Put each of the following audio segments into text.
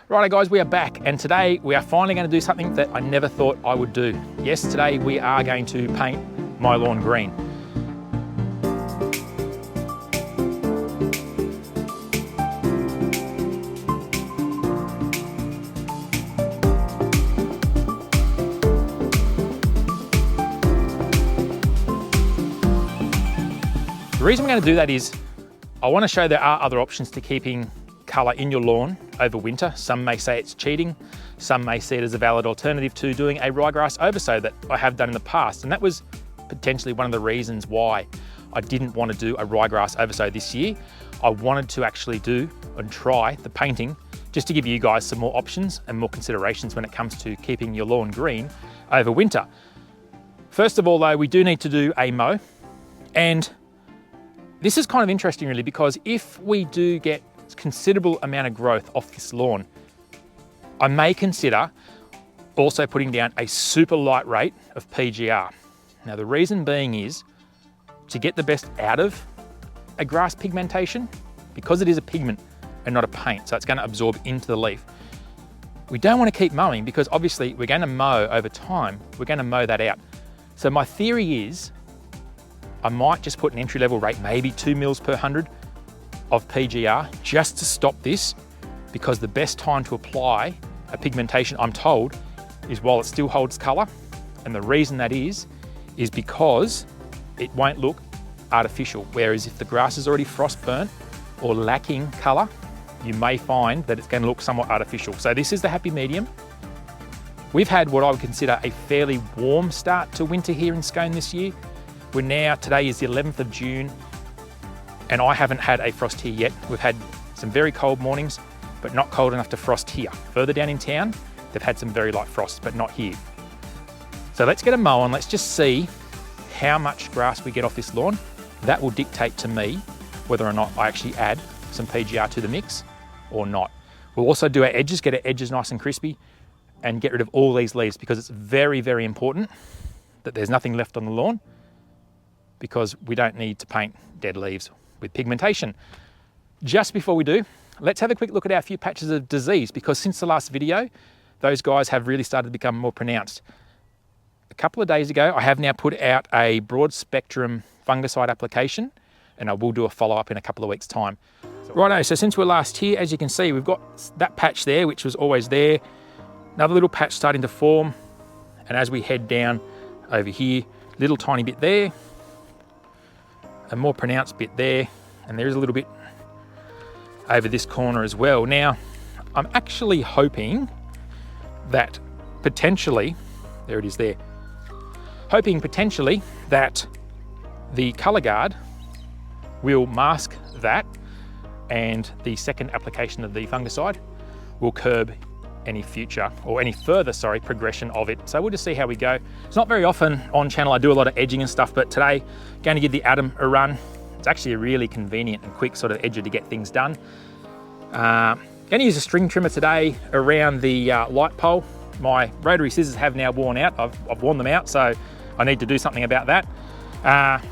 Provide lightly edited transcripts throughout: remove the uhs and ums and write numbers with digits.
Righto guys, we are back, and today we are finally going to do something that I never thought I would do. Yes, today we are going to paint my lawn green. The reason we're going to do that is I want to show there are other options to keeping colour in your lawn over winter. Some may say it's cheating, some may see it as a valid alternative to doing a ryegrass oversow that I have done in the past, and that was potentially one of the reasons why I didn't want to do a ryegrass oversow this year. I wanted to actually do and try the painting just to give you guys some more options and more considerations when it comes to keeping your lawn green over winter. First of all though, we do need to do a mow, and this is kind of interesting really, because if we do get considerable amount of growth off this lawn, I may consider also putting down a super light rate of PGR. Now the reason being is to get the best out of a grass pigmentation, because it is a pigment and not a paint, so it's going to absorb into the leaf. We don't want to keep mowing because obviously we're going to mow over time, we're going to mow that out. So my theory is I might just put an entry-level rate, maybe 2 mils per 100 of PGR, just to stop this, because the best time to apply a pigmentation, I'm told, is while it still holds colour. And the reason that is because it won't look artificial. Whereas if the grass is already frost burnt or lacking colour, you may find that it's going to look somewhat artificial. So this is the happy medium. We've had what I would consider a fairly warm start to winter here in Scone this year. Today is the 11th of June, and I haven't had a frost here yet. We've had some very cold mornings, but not cold enough to frost here. Further down in town, they've had some very light frosts, but not here. So let's get a mow on, let's just see how much grass we get off this lawn. That will dictate to me whether or not I actually add some PGR to the mix or not. We'll also do our edges, get our edges nice and crispy, and get rid of all these leaves, because it's very, very important that there's nothing left on the lawn, because we don't need to paint dead leaves with pigmentation. Just before we do, let's have a quick look at our few patches of disease, because since the last video, those guys have really started to become more pronounced. A couple of days ago, I have now put out a broad spectrum fungicide application, and I will do a follow-up in a couple of weeks' time. Righto, so since we're last here, as you can see, we've got that patch there, which was always there. Another little patch starting to form, and as we head down over here, little tiny bit there, a more pronounced bit there, and there is a little bit over this corner as well. Now, I'm actually hoping that potentially, there it is there, hoping potentially that the colour guard will mask that, and the second application of the fungicide will curb any future, or any further, progression of it. So we'll just see how we go. It's not very often on channel I do a lot of edging and stuff, but today, going to give the Atom a run. It's actually a really convenient and quick sort of edger to get things done. Going to use a string trimmer today around the light pole. My rotary scissors have now worn out. I've worn them out, so I need to do something about that.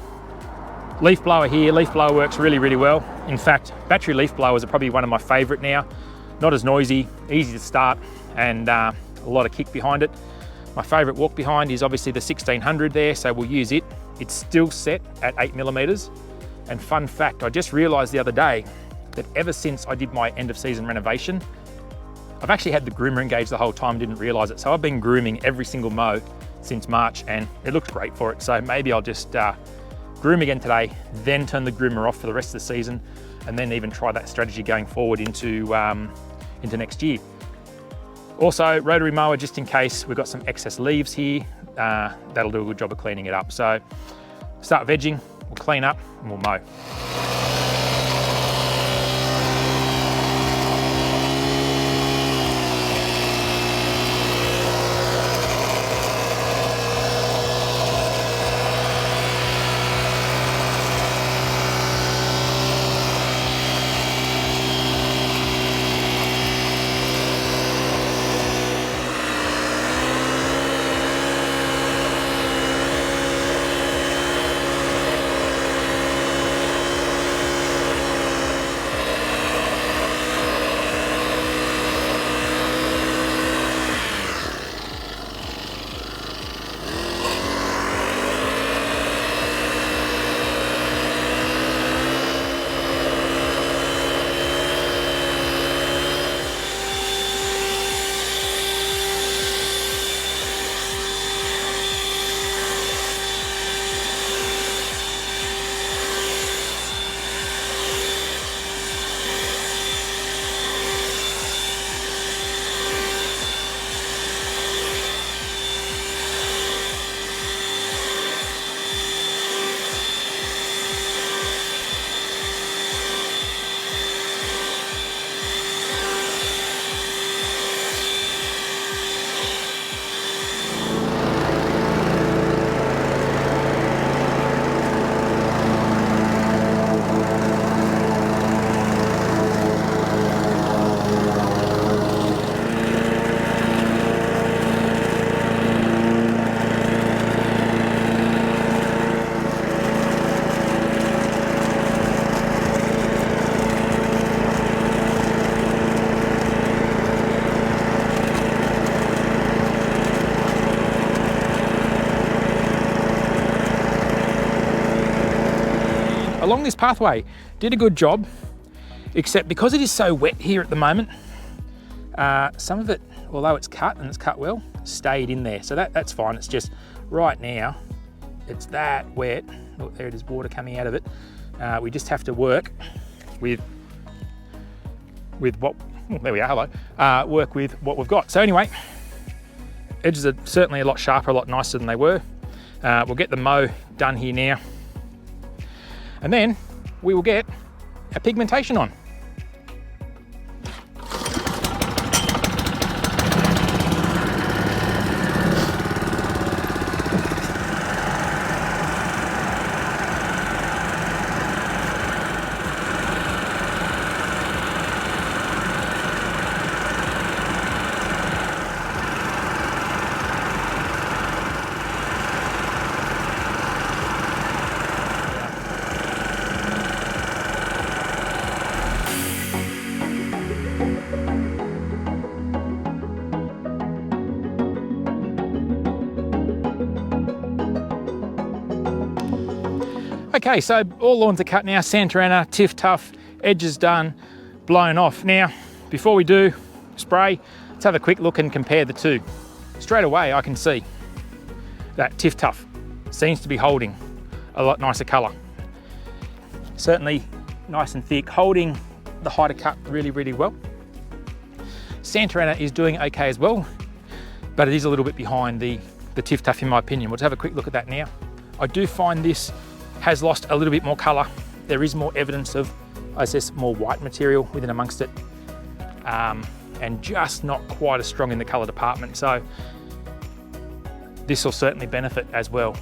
Leaf blower here, leaf blower works really, really well. In fact, battery leaf blowers are probably one of my favorite now. Not as noisy, easy to start, and a lot of kick behind it. My favorite walk behind is obviously the 1600 there, so we'll use it. It's still set at 8mm. And fun fact, I just realized the other day that ever since I did my end of season renovation, I've actually had the groomer engaged the whole time, didn't realize it. So I've been grooming every single mow since March, and it looks great for it. So maybe I'll just groom again today, then turn the groomer off for the rest of the season, and then even try that strategy going forward into next year. Also, rotary mower, just in case we've got some excess leaves here, that'll do a good job of cleaning it up. So start vegging, we'll clean up, and we'll mow. along this pathway, did a good job, except because it is so wet here at the moment, some of it, although it's cut and it's cut well, stayed in there. So that's fine. It's just right now, it's that wet. Look, there it is, water coming out of it. We just have to work with what, there we are, hello. Work with what we've got. So anyway, edges are certainly a lot sharper, a lot nicer than they were. We'll get the mow done here now. And then we will get our pigmentation on. Okay, so all lawns are cut now, Santa Ana, Tiff Tough, edges done, blown off. Now, before we do spray, let's have a quick look and compare the two. Straight away, I can see that Tiff Tough seems to be holding a lot nicer colour. Certainly nice and thick, holding the height of cut really, really well. Santa Ana is doing okay as well, but it is a little bit behind the Tiff Tough in my opinion. We'll just have a quick look at that now. I do find this has lost a little bit more colour. There is more evidence of, I guess, more white material within amongst it, and just not quite as strong in the colour department. So this will certainly benefit as well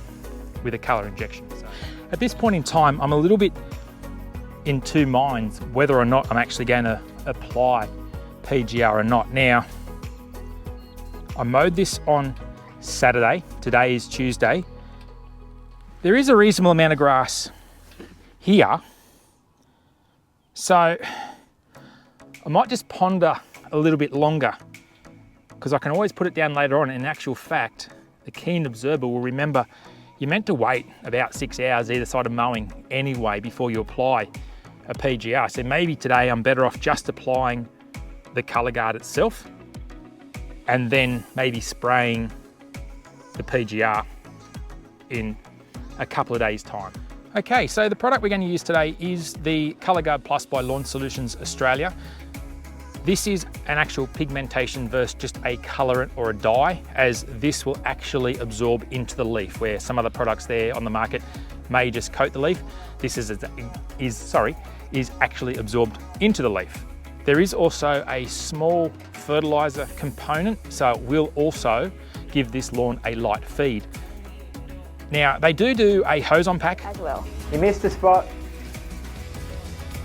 with a colour injection. So at this point in time, I'm a little bit in two minds whether or not I'm actually going to apply PGR or not. Now, I mowed this on Saturday, today is Tuesday. There is a reasonable amount of grass here, so I might just ponder a little bit longer, because I can always put it down later on. In actual fact, the keen observer will remember you're meant to wait about 6 hours either side of mowing anyway before you apply a PGR. So maybe today I'm better off just applying the colour guard itself and then maybe spraying the PGR in a couple of days' time. Okay, so the product we're going to use today is the Colour Guard Plus by Lawn Solutions Australia. This is an actual pigmentation versus just a colorant or a dye, as this will actually absorb into the leaf, where some other products there on the market may just coat the leaf. This is actually absorbed into the leaf. There is also a small fertilizer component, so it will also give this lawn a light feed. Now, they do a hose on pack as well. You missed a spot.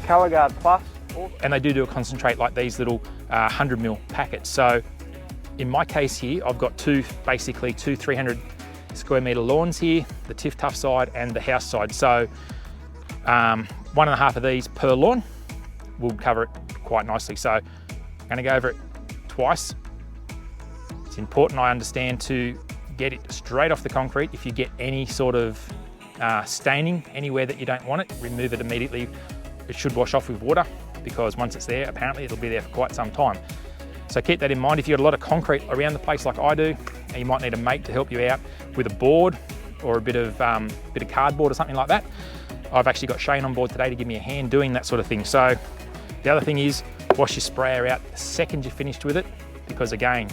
Colour Guard Plus. And they do a concentrate like these little 100ml packets. So in my case here, I've got basically two 300 square metre lawns here, the Tiff Tough side and the house side. So 1.5 of these per lawn will cover it quite nicely. So I'm going to go over it twice. It's important, I understand, to get it straight off the concrete. If you get any sort of staining anywhere that you don't want it, remove it immediately. It should wash off with water, because once it's there, apparently it'll be there for quite some time. So keep that in mind. If you've got a lot of concrete around the place like I do, and you might need a mate to help you out with a board or a bit of cardboard or something like that, I've actually got Shane on board today to give me a hand doing that sort of thing. So the other thing is, wash your sprayer out the second you're finished with it, because again,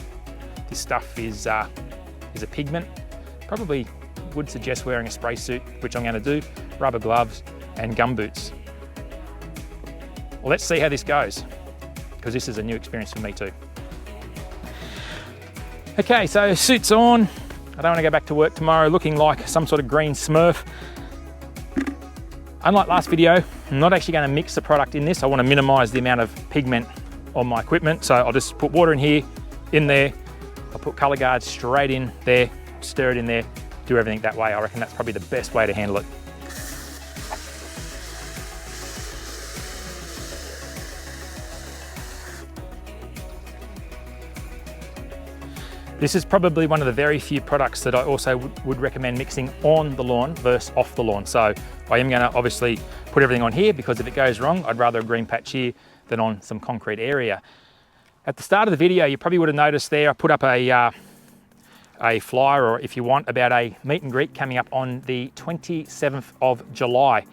this stuff is a pigment. Probably would suggest wearing a spray suit, which I'm going to do, rubber gloves and gum boots. Well, let's see how this goes, because this is a new experience for me too. Okay, so suit's on. I don't want to go back to work tomorrow looking like some sort of green smurf. Unlike last video, I'm not actually going to mix the product in this. I want to minimize the amount of pigment on my equipment. So I'll just put water in here, in there. I'll put Colour Guard straight in there, stir it in there, do everything that way. I reckon that's probably the best way to handle it. This is probably one of the very few products that I also would recommend mixing on the lawn versus off the lawn. So I am going to obviously put everything on here, because if it goes wrong, I'd rather a green patch here than on some concrete area. At the start of the video, you probably would have noticed there, I put up a flyer, or if you want, about a meet and greet coming up on the 27th of July.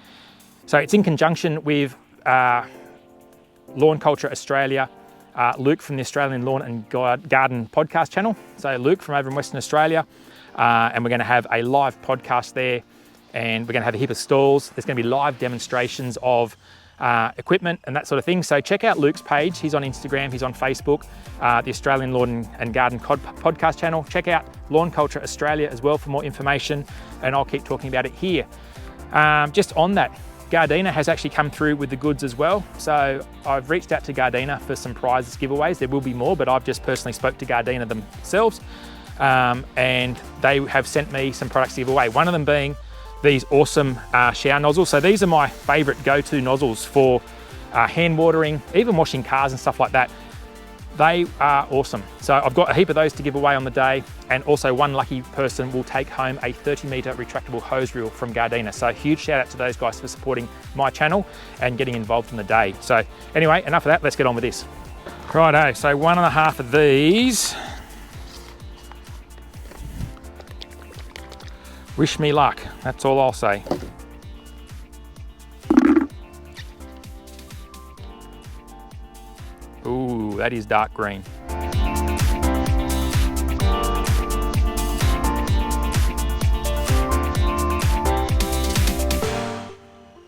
So it's in conjunction with Lawn Culture Australia, Luke from the Australian Lawn and Garden podcast channel. So Luke from over in Western Australia, and we're going to have a live podcast there, and we're going to have a heap of stalls. There's going to be live demonstrations of equipment and that sort of thing. So check out Luke's page. He's on Instagram, he's on Facebook, the Australian Lawn and Garden podcast channel. Check out Lawn Culture Australia as well for more information, and I'll keep talking about it here. Just on that, Gardena has actually come through with the goods as well. So I've reached out to Gardena for some prizes giveaways. There will be more, but I've just personally spoke to Gardena themselves, and they have sent me some products to give away. One of them being these awesome shower nozzles. So these are my favorite go-to nozzles for hand watering, even washing cars and stuff like that. They are awesome. So I've got a heap of those to give away on the day, and also one lucky person will take home a 30-meter retractable hose reel from Gardena. So huge shout out to those guys for supporting my channel and getting involved in the day. So anyway, enough of that, let's get on with this. Righto, so 1.5 of these. Wish me luck, that's all I'll say. Ooh, that is dark green.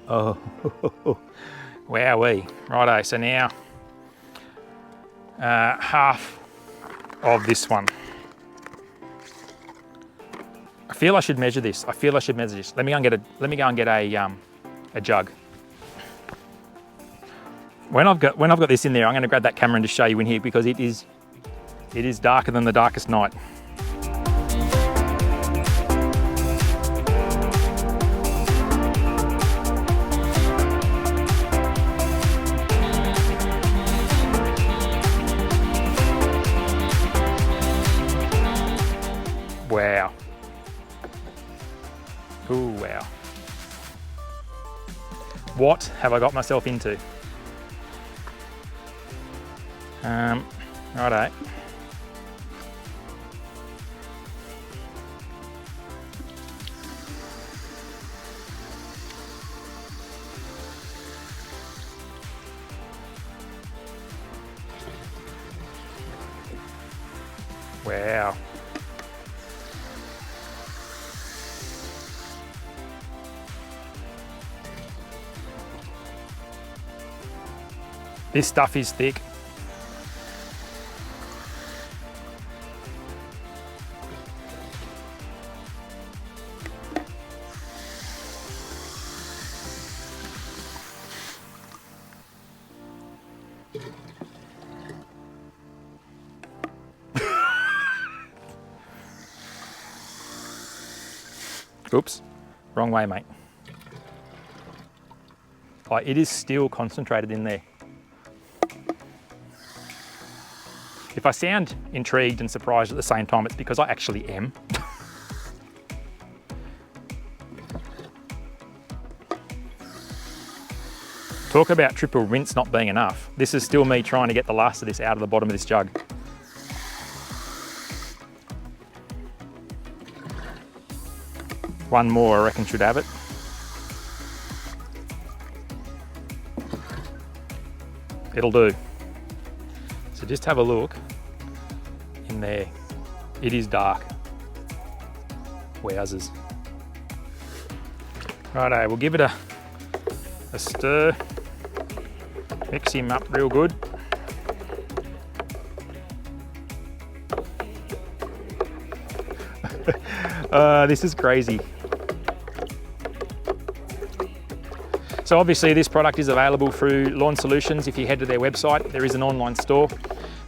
Oh, wowee. Righto, so now half of this one. I feel I should measure this. Let me go and get a jug. When I've got this in there, I'm going to grab that camera and just show you in here, because it is darker than the darkest night. Wow. Ooh, wow. What have I got myself into? Righto. Wow. This stuff is thick. Oops, wrong way, mate. Oh, it is still concentrated in there. If I sound intrigued and surprised at the same time, it's because I actually am. Talk about triple rinse not being enough. This is still me trying to get the last of this out of the bottom of this jug. One more, I reckon, should have it. It'll do. So just have a look in there. It is dark. Wowzers. Righto, we'll give it a stir. Mix him up real good. This is crazy. So obviously this product is available through Lawn Solutions. If you head to their website, there is an online store.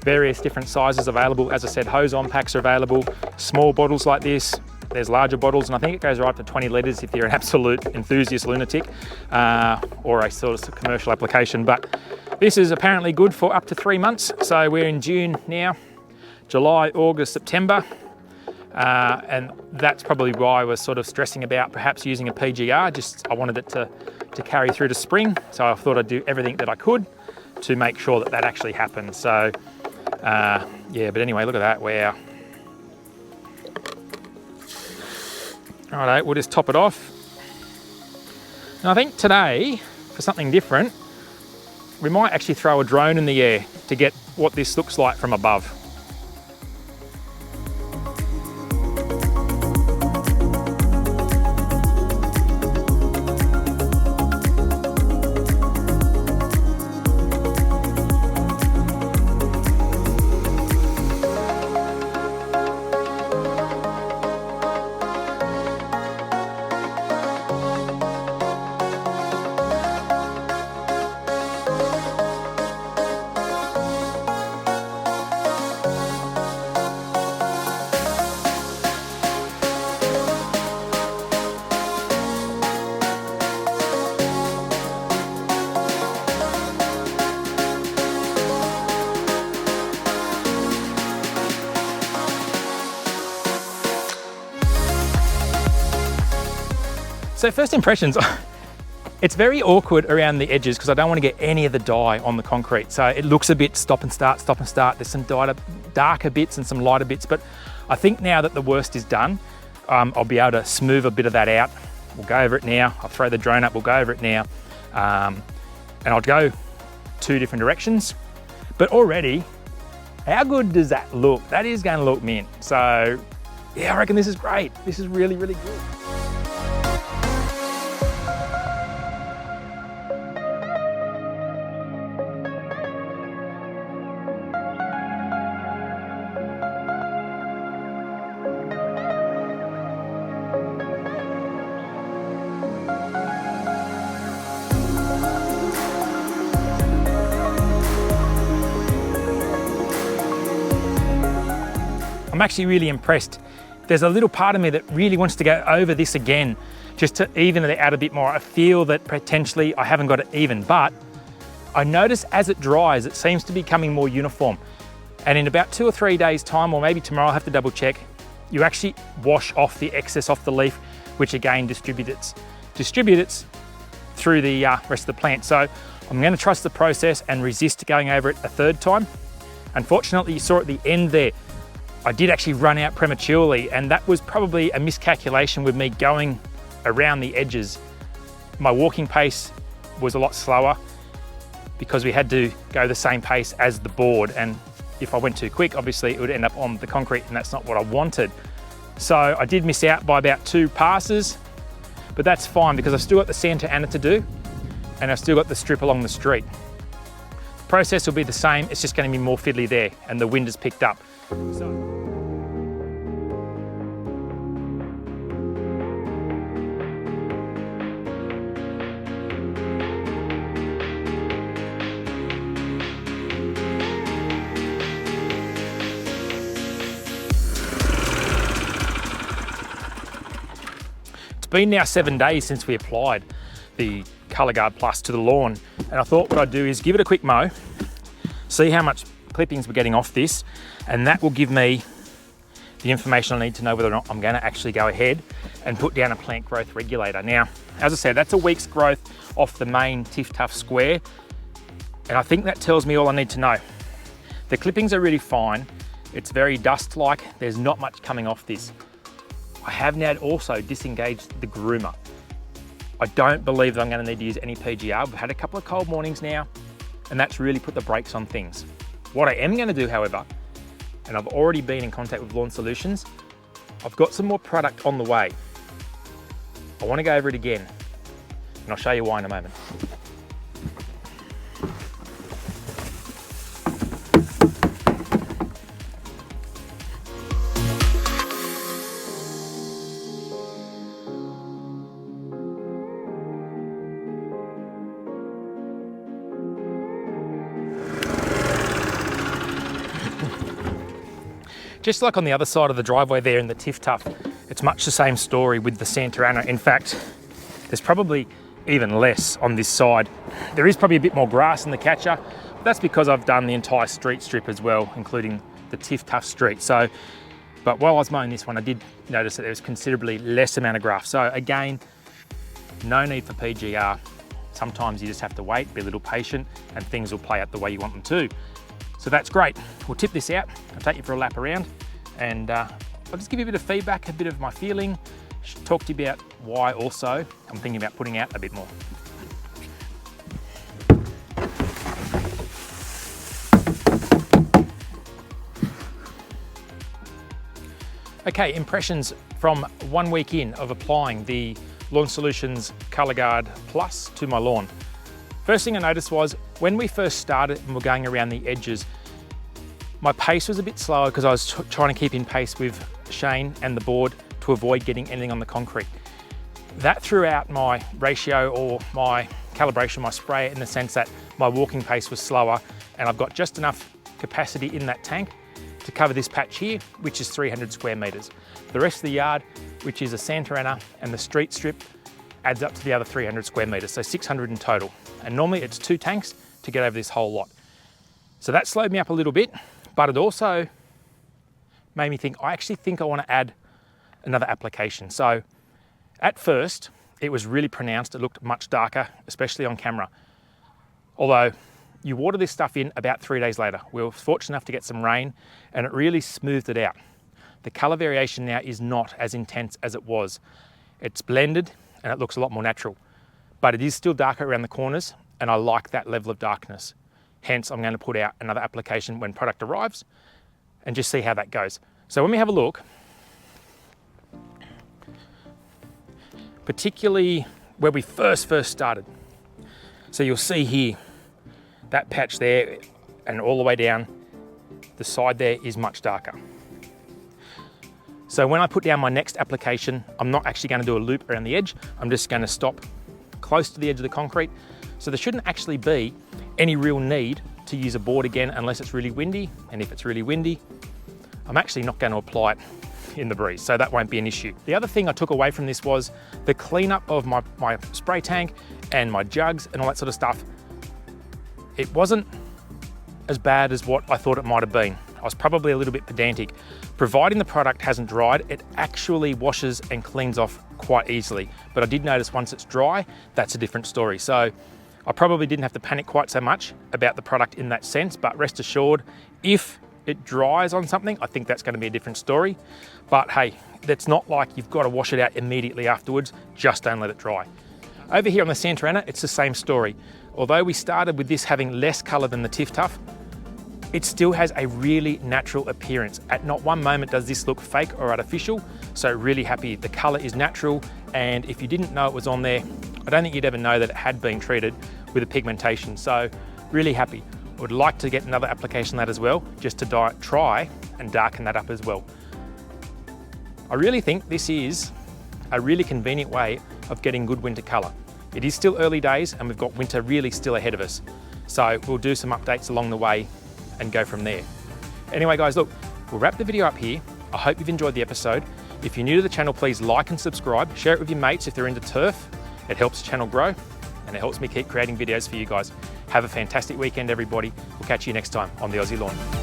Various different sizes available. As I said, hose-on packs are available. Small bottles like this. There's larger bottles, and I think it goes right up to 20 litres if you're an absolute enthusiast lunatic or a sort of commercial application. But this is apparently good for up to 3 months. So we're in June now, July, August, September. And that's probably why I was sort of stressing about perhaps using a PGR. Just I wanted it to carry through to spring. So I thought I'd do everything that I could to make sure that that actually happened. So yeah, but anyway, look at that, wow. Alright, we'll just top it off. And I think today, for something different, we might actually throw a drone in the air to get what this looks like from above. So first impressions, it's very awkward around the edges because I don't want to get any of the dye on the concrete. So it looks a bit stop and start, stop and start. There's some darker bits and some lighter bits, but I think now that the worst is done, I'll be able to smooth a bit of that out. We'll go over it now. I'll throw the drone up, we'll go over it now. And I'll go 2 different directions. But already, how good does that look? That is going to look mint. So yeah, I reckon this is great. This is really, really good. I'm actually really impressed. There's a little part of me that really wants to go over this again, just to even it out a bit more. I feel that potentially I haven't got it even, but I notice as it dries, it seems to be becoming more uniform. And in about 2 or 3 days time, or maybe tomorrow, I'll have to double check, you actually wash off the excess off the leaf, which again distributes through the rest of the plant. So I'm gonna trust the process and resist going over it a 3rd time. Unfortunately, you saw at the end there, I did actually run out prematurely, and that was probably a miscalculation with me going around the edges. My walking pace was a lot slower because we had to go the same pace as the board, and if I went too quick, obviously it would end up on the concrete, and that's not what I wanted. So I did miss out by about 2 passes, but that's fine because I've still got the Santa Ana to do, and I've still got the strip along the street. The process will be the same, it's just going to be more fiddly there, and the wind has picked up. So. It's been now 7 days since we applied the ColorGuard Plus to the lawn, and I thought what I'd do is give it a quick mow, see how much clippings we're getting off this, and that will give me the information I need to know whether or not I'm going to actually go ahead and put down a plant growth regulator. Now, as I said, that's a week's growth off the main Tiff Tuff square, and I think that tells me all I need to know. The clippings are really fine. It's very dust-like. There's not much coming off this. I have now also disengaged the groomer. I don't believe that I'm going to need to use any PGR. We've had a couple of cold mornings now, and that's really put the brakes on things. What I am going to do, however, and I've already been in contact with Lawn Solutions, I've got some more product on the way. I want to go over it again, and I'll show you why in a moment. Just like on the other side of the driveway there in the Tiff Tuff, it's much the same story with the Santa Ana. In fact, there's probably even less on this side. There is probably a bit more grass in the catcher, but that's because I've done the entire street strip as well, including the Tiff Tough Street. But while I was mowing this one, I did notice that there was considerably less amount of grass. So again, no need for PGR. Sometimes you just have to wait, be a little patient, and things will play out the way you want them to. So that's great. We'll tip this out. I'll take you for a lap around, and I'll just give you a bit of feedback, a bit of my feeling, talk to you about why also I'm thinking about putting out a bit more. Okay, impressions from 1 week in of applying the Lawn Solutions Colour Guard Plus to my lawn. First thing I noticed was when we first started and we're going around the edges, my pace was a bit slower because I was trying to keep in pace with Shane and the board to avoid getting anything on the concrete. That threw out my ratio or my calibration, my spray, in the sense that my walking pace was slower, and I've got just enough capacity in that tank to cover this patch here, which is 300 square meters. The rest of the yard, which is a Santarana and the street strip, adds up to the other 300 square meters, so 600 in total. And normally it's 2 tanks to get over this whole lot. So that slowed me up a little bit, but it also made me think, I actually think I want to add another application. So at first, it was really pronounced. It looked much darker, especially on camera. Although you water this stuff in about 3 days later. We were fortunate enough to get some rain, and it really smoothed it out. The color variation now is not as intense as it was. It's blended and it looks a lot more natural, but it is still darker around the corners, and I like that level of darkness. Hence, I'm going to put out another application when product arrives and just see how that goes. So when we have a look, particularly where we first started. So you'll see here, that patch there and all the way down, the side there is much darker. So when I put down my next application, I'm not actually going to do a loop around the edge. I'm just going to stop close to the edge of the concrete. So there shouldn't actually be any real need to use a board again unless it's really windy. And if it's really windy, I'm actually not going to apply it in the breeze, so that won't be an issue. The other thing I took away from this was the cleanup of my spray tank and my jugs and all that sort of stuff. It wasn't as bad as what I thought it might have been. I was probably a little bit pedantic. Providing the product hasn't dried, it actually washes and cleans off quite easily. But I did notice once it's dry, that's a different story. So I probably didn't have to panic quite so much about the product in that sense, but rest assured, if it dries on something, I think that's going to be a different story. But hey, that's not like you've got to wash it out immediately afterwards, just don't let it dry. Over here on the Santarana, it's the same story. Although we started with this having less color than the Tiff Tough, it still has a really natural appearance. At not one moment does this look fake or artificial, so really happy. The color is natural, and if you didn't know it was on there, I don't think you'd ever know that it had been treated with a pigmentation, so really happy. Would like to get another application of that as well, just to try and darken that up as well. I really think this is a really convenient way of getting good winter color. It is still early days and we've got winter really still ahead of us. So we'll do some updates along the way and go from there. Anyway guys, look, we'll wrap the video up here. I hope you've enjoyed the episode. If you're new to the channel, please like and subscribe. Share it with your mates if they're into turf. It helps the channel grow and it helps me keep creating videos for you guys. Have a fantastic weekend, everybody. We'll catch you next time on the Aussie Lawn.